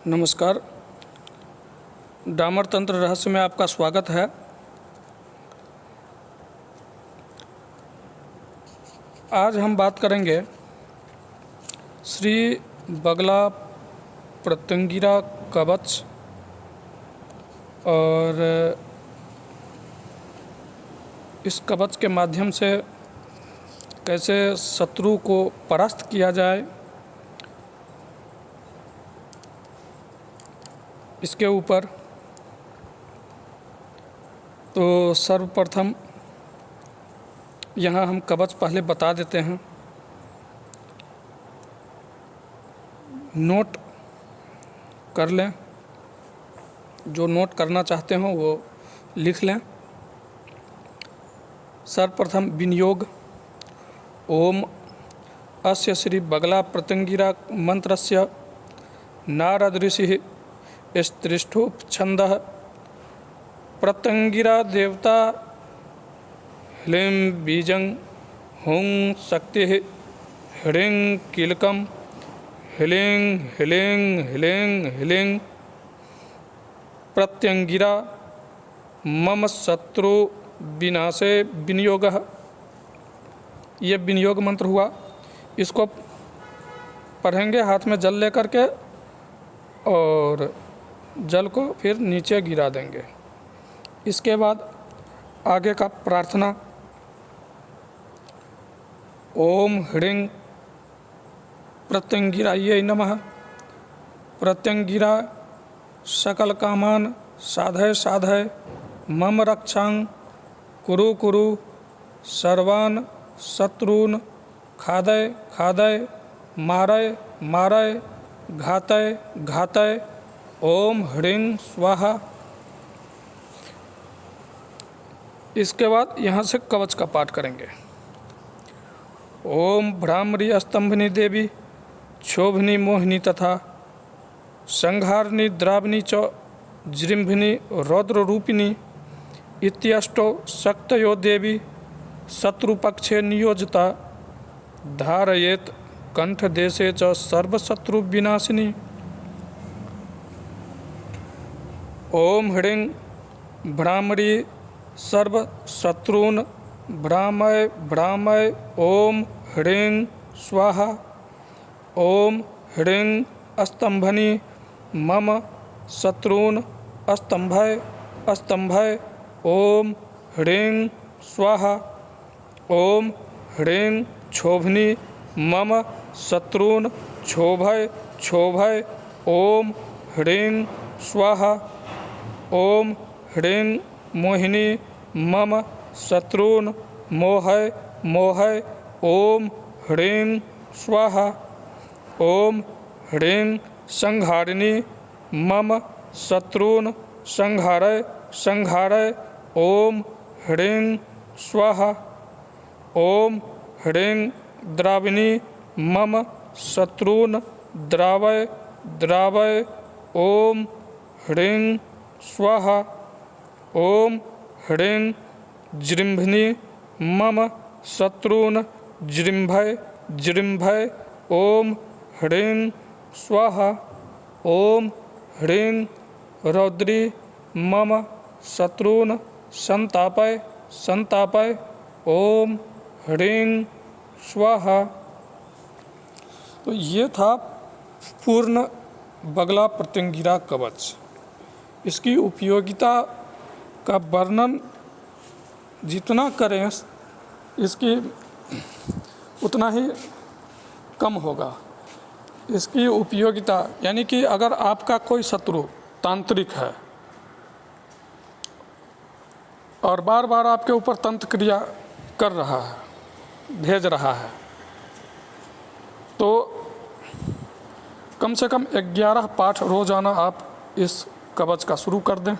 नमस्कार। डामर तंत्र रहस्य में आपका स्वागत है। आज हम बात करेंगे श्री बगला प्रत्यंगिरा कवच और इस कवच के माध्यम से कैसे शत्रु को परास्त किया जाए, इसके ऊपर। तो सर्वप्रथम यहाँ हम कवच पहले बता देते हैं। नोट कर लें, जो नोट करना चाहते हो वो लिख लें। सर्वप्रथम विनियोग। ओम अस्य श्री बगला प्रत्यंगिरा मंत्रस्य नारद ऋषिः स्त्रिष्ठोपछन्दः प्रत्यंगिरा देवता ह्लीं बीजं हुं शक्तिः ह्रीं कीलकं ह्लीं ह्लीं ह्लीं ह्लीं प्रत्यंगिरा मम शत्रु विनाशे विनियोगः। ये विनियोग मंत्र हुआ। इसको पढ़ेंगे हाथ में जल लेकर के और जल को फिर नीचे गिरा देंगे। इसके बाद आगे का प्रार्थना। ओम ह्रीं प्रत्यंगिरायै नमः। प्रत्यंगिरा सकल कामान साधय साधय मम रक्षां कुरु कुरु सर्वान् शत्रून् खादय खादय मारय मारय घातय घातय। ओम ह्रीं स्वाहा। इसके बाद यहाँ से कवच का पाठ करेंगे। ओम भ्रामरी स्तंभनी देवी क्षोभनी मोहिनी तथा संहारिणी द्रावणी च जृंभिनी रौद्र रूपिणी इत्यष्टो शक्तयो देवी शत्रुपक्षे नियोजिता धारयेत कंठदेशे च सर्वशत्रु विनाशिनी। ओम ह्रीं भ्रामरी सर्वशत्रून् भ्रामय भ्रामय। ओम ह्रीं स्वाहा। ओम ह्रीं स्तंभनी मम शत्रून् स्तंभय स्तंभय। ओम ह्रीं स्वाहा। ओम ह्रीं क्षोभनी मम शत्रून् क्षोभय क्षोभय। ओम ह्रीं स्वाहा। ओम ह्रीं मोहिनी मम शत्रून् मोहय मोहय। ओम ह्रीं स्वाहा। ओम ह्रीं संहारिणी मम शत्रून् संहारय संहारय। ओम ह्रीं स्वाहा। ओम ह्रीं द्राविणी मम शत्रून् द्रावय द्रावय। ओम ह्रीं स्वाहा। ओम ह्रीं जृंभिनी मम शत्रून् जृंभय जृंभय। ओम ह्रीं स्वाहा। ओम ह्रीं रौद्री मम शत्रून् संतापय संतापय। ओम ह्रीं स्वाहा। तो ये था पूर्ण बगला प्रत्यंगिरा कवच। इसकी उपयोगिता का वर्णन जितना करें इसकी उतना ही कम होगा। इसकी उपयोगिता यानी कि अगर आपका कोई शत्रु तांत्रिक है और बार बार आपके ऊपर तंत्र क्रिया कर रहा है, भेज रहा है, तो कम से कम 11 पाठ रोजाना आप इस कवच का शुरू कर दें।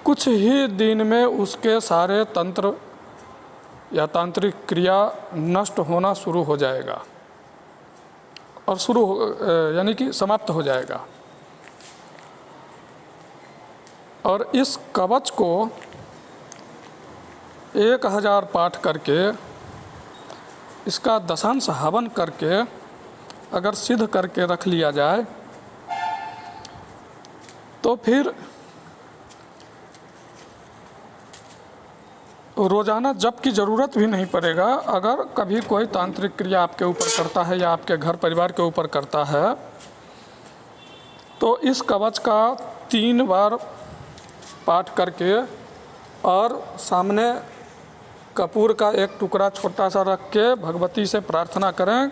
कुछ ही दिन में उसके सारे तंत्र या तांत्रिक क्रिया नष्ट होना शुरू हो जाएगा और यानी कि समाप्त हो जाएगा। और इस कवच को 1000 पाठ करके, इसका दशांश हवन करके अगर सिद्ध करके रख लिया जाए तो फिर रोज़ाना जप की ज़रूरत भी नहीं पड़ेगा। अगर कभी कोई तांत्रिक क्रिया आपके ऊपर करता है या आपके घर परिवार के ऊपर करता है तो इस कवच का 3 बार पाठ करके और सामने कपूर का एक टुकड़ा छोटा सा रख के भगवती से प्रार्थना करें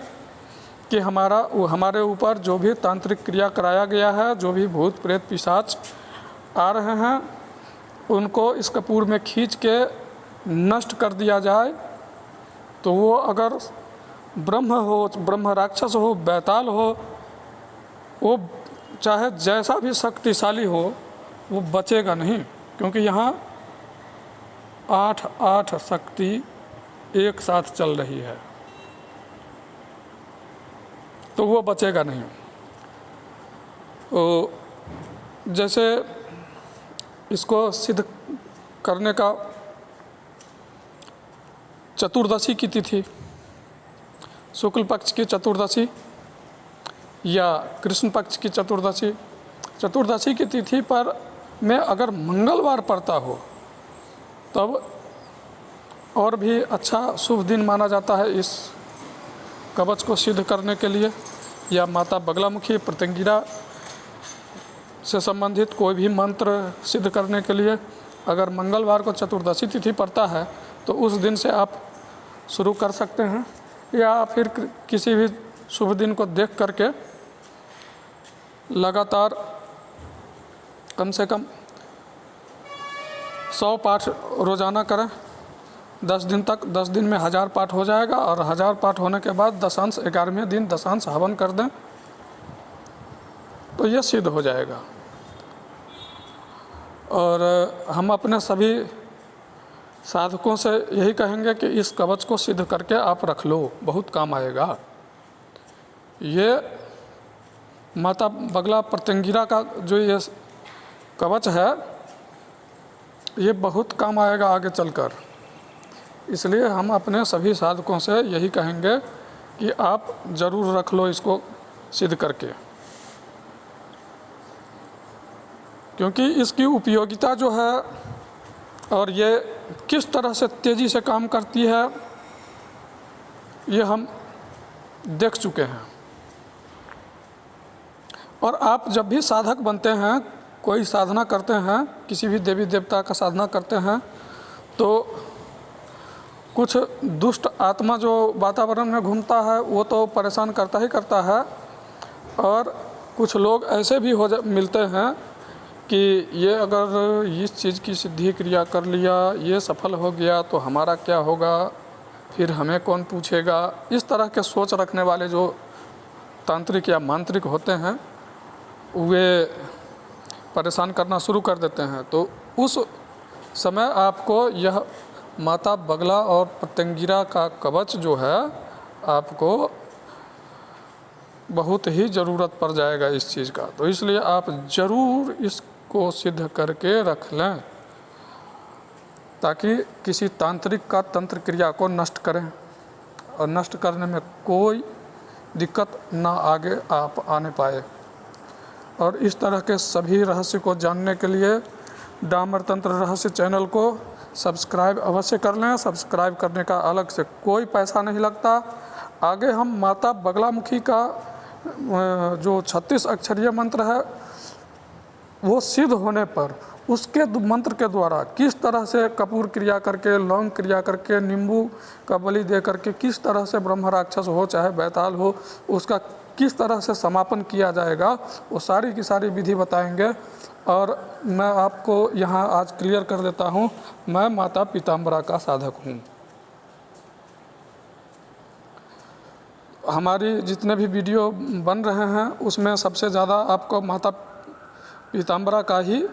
कि हमारे ऊपर जो भी तांत्रिक क्रिया कराया गया है, जो भी भूत प्रेत पिशाच आ रहे हैं, उनको इस कपूर में खींच के नष्ट कर दिया जाए। तो वो अगर ब्रह्म हो, ब्रह्म राक्षस हो, बैताल हो, वो चाहे जैसा भी शक्तिशाली हो, वो बचेगा नहीं, क्योंकि यहाँ 8 शक्ति एक साथ चल रही है, तो वो बचेगा नहीं। तो जैसे इसको सिद्ध करने का चतुर्दशी की तिथि, शुक्ल पक्ष की चतुर्दशी या कृष्ण पक्ष की चतुर्दशी, चतुर्दशी की तिथि पर में अगर मंगलवार पड़ता हो तब और भी अच्छा शुभ दिन माना जाता है इस कवच को सिद्ध करने के लिए। या माता बगलामुखी प्रत्यंगिरा से संबंधित कोई भी मंत्र सिद्ध करने के लिए अगर मंगलवार को चतुर्दशी तिथि पड़ता है तो उस दिन से आप शुरू कर सकते हैं, या फिर किसी भी शुभ दिन को देख करके लगातार कम से कम 100 पाठ रोज़ाना करें 10 दिन तक। 10 दिन में 1000 पाठ हो जाएगा, और 1000 पाठ होने के बाद दशांश 11वें दिन दशांश हवन कर दें तो ये सिद्ध हो जाएगा। और हम अपने सभी साधकों से यही कहेंगे कि इस कवच को सिद्ध करके आप रख लो, बहुत काम आएगा। ये माता बगला प्रत्यंगिरा का जो ये कवच है, ये बहुत काम आएगा आगे चलकर। इसलिए हम अपने सभी साधकों से यही कहेंगे कि आप ज़रूर रख लो इसको सिद्ध करके, क्योंकि इसकी उपयोगिता जो है और ये किस तरह से तेज़ी से काम करती है ये हम देख चुके हैं। और आप जब भी साधक बनते हैं, कोई साधना करते हैं, किसी भी देवी देवता का साधना करते हैं, तो कुछ दुष्ट आत्मा जो वातावरण में घूमता है वो तो परेशान करता ही करता है, और कुछ लोग ऐसे भी मिलते हैं कि ये अगर इस चीज़ की सिद्धि क्रिया कर लिया, ये सफल हो गया तो हमारा क्या होगा, फिर हमें कौन पूछेगा। इस तरह के सोच रखने वाले जो तांत्रिक या मांत्रिक होते हैं वे परेशान करना शुरू कर देते हैं। तो उस समय आपको यह माता बगला और प्रत्यंगिरा का कवच जो है आपको बहुत ही ज़रूरत पड़ जाएगा इस चीज़ का। तो इसलिए आप ज़रूर इसको सिद्ध करके रख लें ताकि किसी तांत्रिक का तंत्र क्रिया को नष्ट करें, और नष्ट करने में कोई दिक्कत ना आगे आप आने पाए। और इस तरह के सभी रहस्य को जानने के लिए डामर तंत्र रहस्य चैनल को सब्सक्राइब अवश्य कर लें। सब्सक्राइब करने का अलग से कोई पैसा नहीं लगता। आगे हम माता बगलामुखी का जो 36 अक्षरीय मंत्र है वो सिद्ध होने पर उसके मंत्र के द्वारा किस तरह से कपूर क्रिया करके, लौंग क्रिया करके, नींबू का बलि दे करके किस तरह से ब्रह्म राक्षस हो चाहे बैताल हो उसका किस तरह से समापन किया जाएगा, वो सारी की सारी विधि बताएंगे। और मैं आपको यहाँ आज क्लियर कर देता हूँ, मैं माता पीताम्बरा का साधक हूँ। हमारी जितने भी वीडियो बन रहे हैं उसमें सबसे ज़्यादा आपको माता पीताम्बरा का ही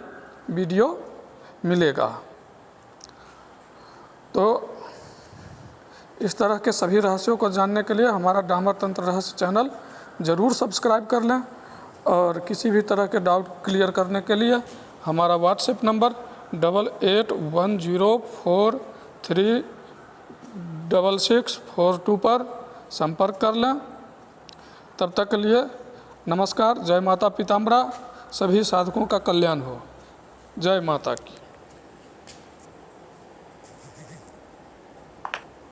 वीडियो मिलेगा। तो इस तरह के सभी रहस्यों को जानने के लिए हमारा डामर तंत्र रहस्य चैनल ज़रूर सब्सक्राइब कर लें। और किसी भी तरह के डाउट क्लियर करने के लिए हमारा व्हाट्सएप नंबर 8810436642 पर संपर्क कर लें। तब तक के लिए नमस्कार। जय माता पीताम्बरा। सभी साधकों का कल्याण हो। जय माता की।